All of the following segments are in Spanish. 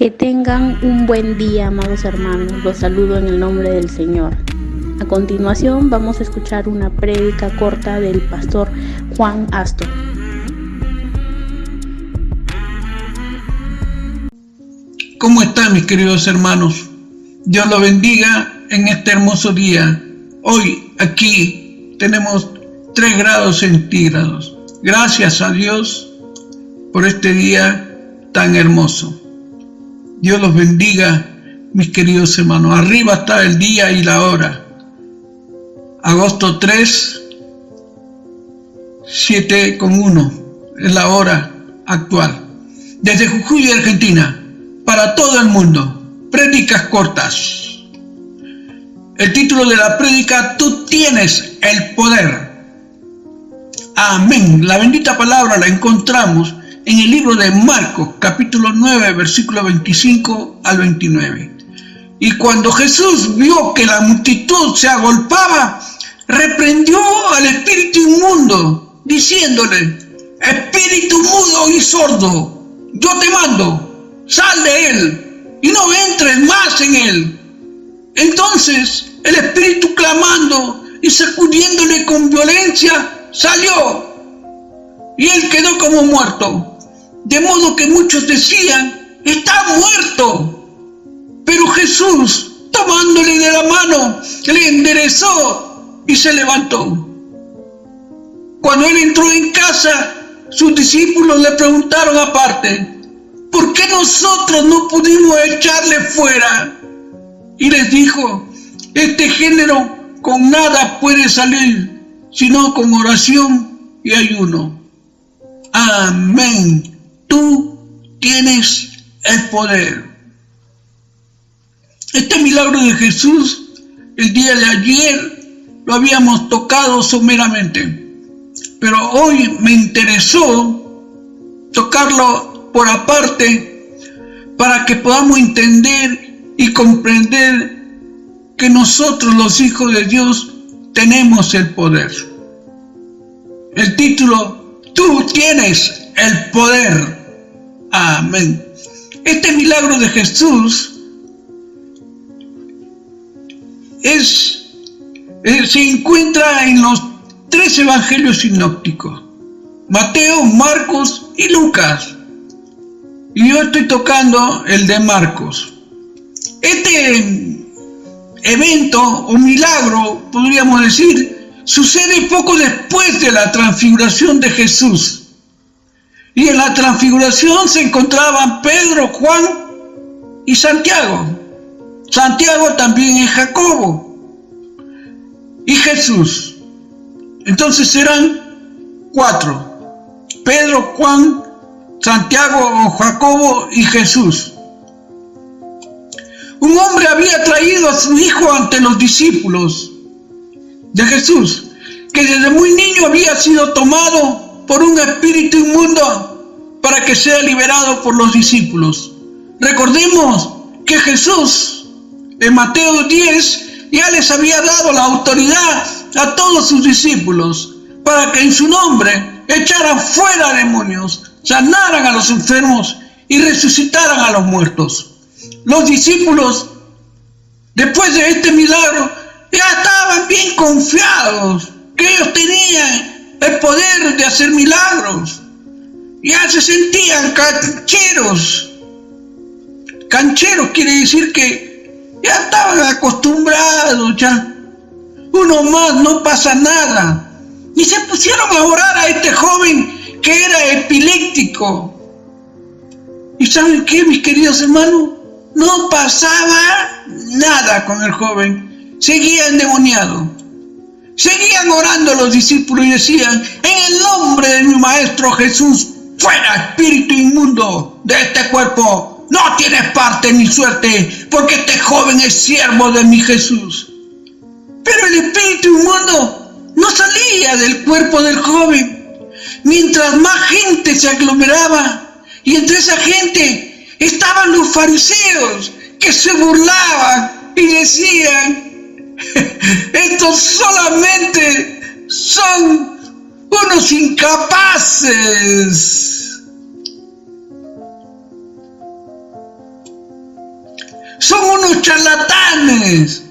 Que tengan un buen día, amados hermanos. Los saludo en el nombre del Señor. A continuación vamos a escuchar una prédica corta del pastor Juan Astor. ¿Cómo están, mis queridos hermanos? Dios los bendiga en este hermoso día. Hoy aquí tenemos 3 grados centígrados. Gracias a Dios por este día tan hermoso. Dios los bendiga, mis queridos hermanos. Arriba está el día y la hora. Agosto 3, 7:1 es la hora actual. Desde Jujuy, Argentina, para todo el mundo, prédicas cortas. El título de la prédica: Tú tienes el poder. Amén. La bendita palabra la encontramos en el libro de Marcos, capítulo 9, versículo 25 al 29. Y cuando Jesús vio que la multitud se agolpaba, reprendió al espíritu inmundo, diciéndole: Espíritu mudo y sordo, yo te mando, sal de él y no entres más en él. Entonces el espíritu, clamando y sacudiéndole con violencia, salió, y él quedó como muerto. De modo que muchos decían: está muerto. Pero Jesús, tomándole de la mano, le enderezó y se levantó. Cuando él entró en casa, sus discípulos le preguntaron aparte: ¿por qué nosotros no pudimos echarle fuera? Y les dijo: este género con nada puede salir, sino con oración y ayuno. Amén. Tú tienes el poder. Este milagro de Jesús, el día de ayer, lo habíamos tocado someramente, pero hoy me interesó tocarlo por aparte para que podamos entender y comprender que nosotros, los hijos de Dios, tenemos el poder. El título: Tú tienes el poder. Amén. Este milagro de Jesús se encuentra en los 3 evangelios sinópticos: Mateo, Marcos y Lucas. Y yo estoy tocando el de Marcos. Este evento o milagro, podríamos decir, sucede poco después de la transfiguración de Jesús. Y en la transfiguración se encontraban Pedro, Juan y Santiago. Santiago también es Jacobo. Y Jesús. Entonces eran 4. Pedro, Juan, Santiago o Jacobo y Jesús. Un hombre había traído a su hijo ante los discípulos de Jesús, que desde muy niño había sido tomado por un espíritu inmundo para que sea liberado por los discípulos. Recordemos que Jesús en Mateo 10 ya les había dado la autoridad a todos sus discípulos para que en su nombre echaran fuera demonios, sanaran a los enfermos y resucitaran a los muertos. Los discípulos, después de este milagro, ya estaban bien confiados que ellos tenían el poder de hacer milagros. Ya se sentían cancheros. Cancheros quiere decir que ya estaban acostumbrados ya. Uno más, no pasa nada. Y se pusieron a orar a este joven que era epiléptico. ¿Y saben qué, mis queridos hermanos? No pasaba nada con el joven. Seguía endemoniado. Seguían orando los discípulos y decían: en el nombre de mi Maestro Jesús, fuera espíritu inmundo de este cuerpo. No tienes parte ni suerte, porque este joven es siervo de mi Jesús. Pero el espíritu inmundo no salía del cuerpo del joven. Mientras más gente se aglomeraba, y entre esa gente estaban los fariseos, que se burlaban y decían: estos solamente son unos incapaces. son unos charlatanes.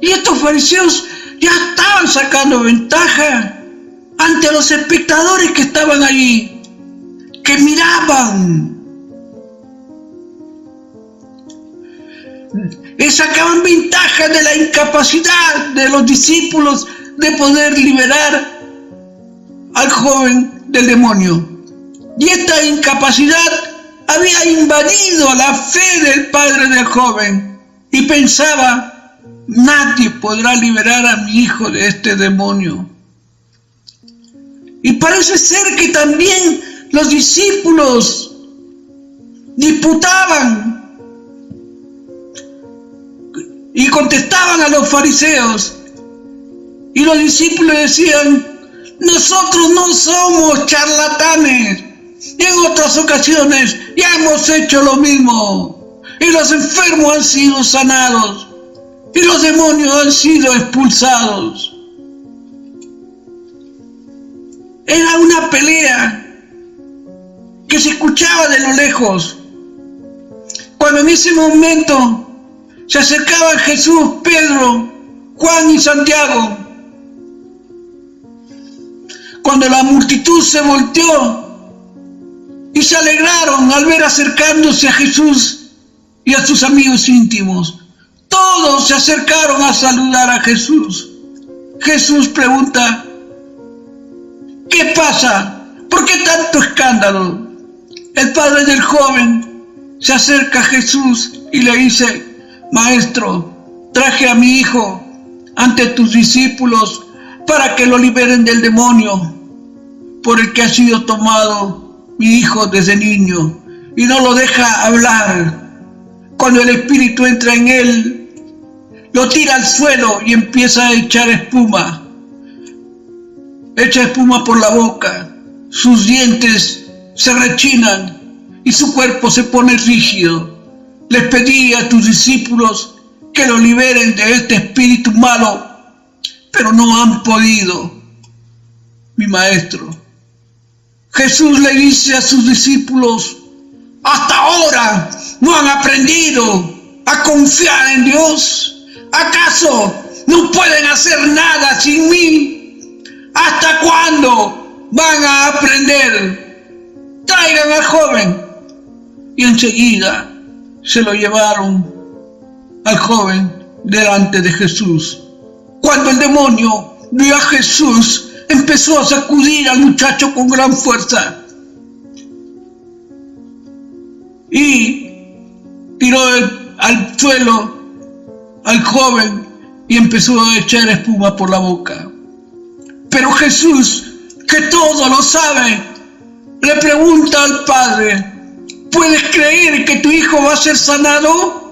Y estos fariseos ya estaban sacando ventaja ante los espectadores que estaban allí, que miraban. Y sacaban ventaja de la incapacidad de los discípulos de poder liberar al joven del demonio. Y esta incapacidad había invadido la fe del padre del joven y pensaba: nadie podrá liberar a mi hijo de este demonio. Y parece ser que también los discípulos disputaban y contestaban a los fariseos. Y los discípulos decían: nosotros no somos charlatanes. Y en otras ocasiones ya hemos hecho lo mismo. Y los enfermos han sido sanados. Y los demonios han sido expulsados. Era una pelea que se escuchaba de lo lejos. Cuando en ese momento se acercaban Jesús, Pedro, Juan y Santiago. Cuando la multitud se volteó y se alegraron al ver acercándose a Jesús y a sus amigos íntimos. Todos se acercaron a saludar a Jesús. Jesús pregunta: ¿qué pasa? ¿Por qué tanto escándalo? El padre del joven se acerca a Jesús y le dice: Maestro, traje a mi hijo ante tus discípulos para que lo liberen del demonio por el que ha sido tomado mi hijo desde niño y no lo deja hablar. Cuando el espíritu entra en él, lo tira al suelo y empieza a echar espuma. Echa espuma por la boca, sus dientes se rechinan y su cuerpo se pone rígido. Les pedí a tus discípulos que lo liberen de este espíritu malo, pero no han podido, mi maestro. Jesús le dice a sus discípulos: hasta ahora no han aprendido a confiar en Dios. ¿Acaso no pueden hacer nada sin mí? ¿Hasta cuándo van a aprender? Traigan al joven. Y enseguida se lo llevaron al joven delante de Jesús. Cuando el demonio vio a Jesús, empezó a sacudir al muchacho con gran fuerza y tiró al suelo al joven y empezó a echar espuma por la boca. Pero Jesús, que todo lo sabe, le pregunta al padre: ¿puedes creer que tu hijo va a ser sanado?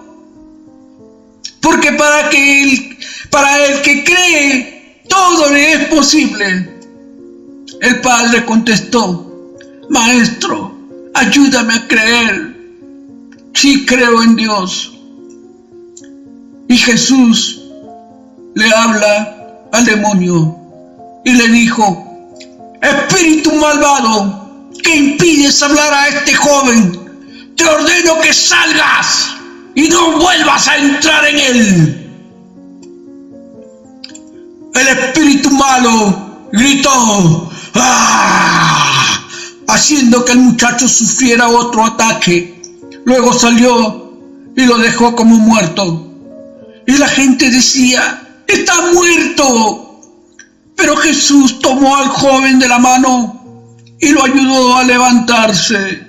Porque para el que cree, todo le es posible. El padre contestó: Maestro, ayúdame a creer. Sí creo en Dios. Y Jesús le habla al demonio y le dijo: Espíritu malvado, que impides hablar a este joven, te ordeno que salgas y no vuelvas a entrar en él. El espíritu malo gritó: ¡ah!, haciendo que el muchacho sufriera otro ataque. Luego salió y lo dejó como muerto. Y la gente decía: ¡está muerto! Pero Jesús tomó al joven de la mano y lo ayudó a levantarse.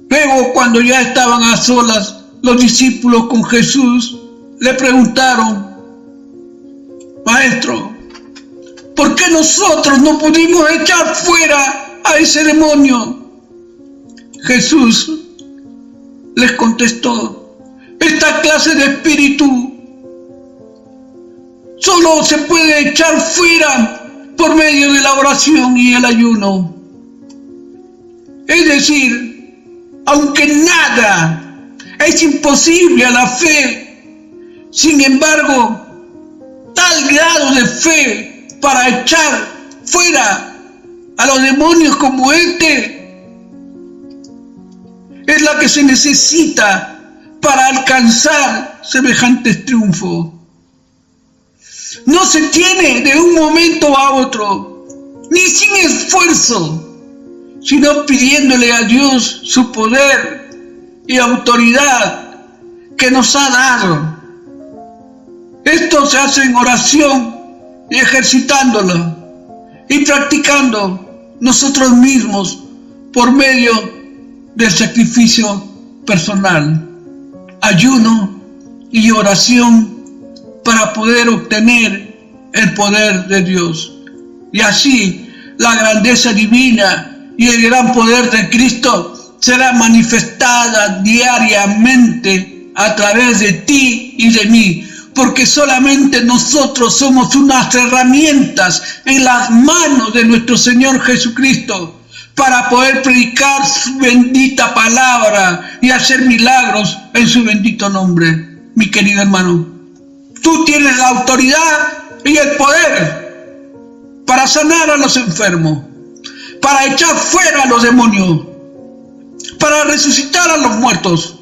Luego, cuando ya estaban a solas, los discípulos con Jesús le preguntaron: Maestro, ¿por qué nosotros no pudimos echar fuera a ese demonio? Jesús les contestó: esta clase de espíritu solo se puede echar fuera por medio de la oración y el ayuno. Es decir, aunque nada es imposible a la fe, sin embargo, tal grado de fe para echar fuera a los demonios como este fuerza que se necesita para alcanzar semejantes triunfos. No se tiene de un momento a otro, ni sin esfuerzo, sino pidiéndole a Dios su poder y autoridad que nos ha dado. Esto se hace en oración y ejercitándolo y practicando nosotros mismos por medio del sacrificio personal, ayuno y oración para poder obtener el poder de Dios. Y así la grandeza divina y el gran poder de Cristo será manifestada diariamente a través de ti y de mí, porque solamente nosotros somos unas herramientas en las manos de nuestro Señor Jesucristo para poder predicar su bendita palabra y hacer milagros en su bendito nombre. Mi querido hermano, tú tienes la autoridad y el poder para sanar a los enfermos, para echar fuera a los demonios, para resucitar a los muertos.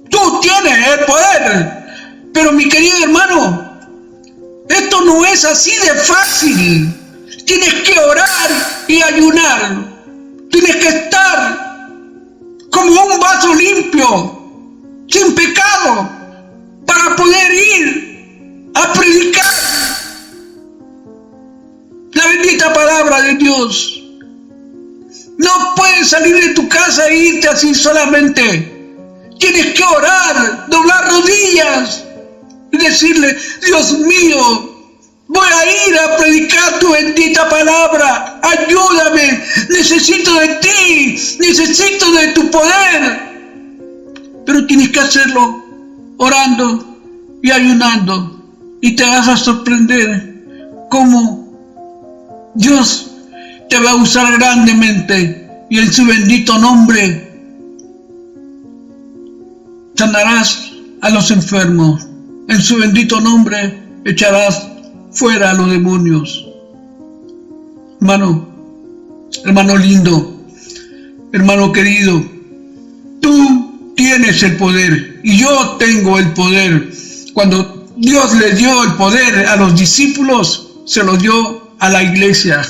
Tú tienes el poder. Pero mi querido hermano, esto no es así de fácil. Tienes que orar y ayunar. Tienes que estar como un vaso limpio, sin pecado, para poder ir a predicar la bendita palabra de Dios. No puedes salir de tu casa e irte así solamente. Tienes que orar, doblar rodillas y decirle: Dios mío, voy a ir a predicar tu bendita palabra. Ayúdame, necesito de ti, necesito de tu poder. Pero tienes que hacerlo orando y ayunando. Y te vas a sorprender cómo Dios te va a usar grandemente. Y en su bendito nombre sanarás a los enfermos. En su bendito nombre echarás fuera a los demonios. Hermano lindo, hermano querido, tú tienes el poder y yo tengo el poder. Cuando Dios le dio el poder a los discípulos, se lo dio a la iglesia.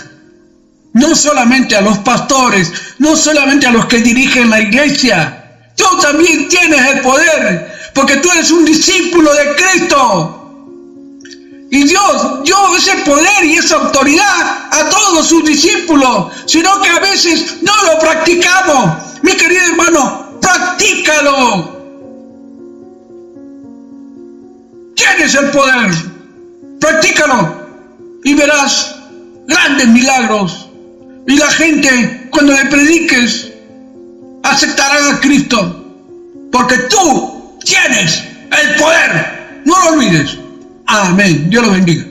No solamente a los pastores, no solamente a los que dirigen la iglesia. Tú también tienes el poder, porque tú eres un discípulo de Cristo. Y Dios dio ese poder y esa autoridad a todos sus discípulos, sino que a veces no lo practicamos. Mi querido hermano, practícalo. Tienes el poder, practícalo y verás grandes milagros. Y la gente, cuando le prediques, aceptará a Cristo, porque tú tienes el poder. No lo olvides. Amén. Dios lo bendiga.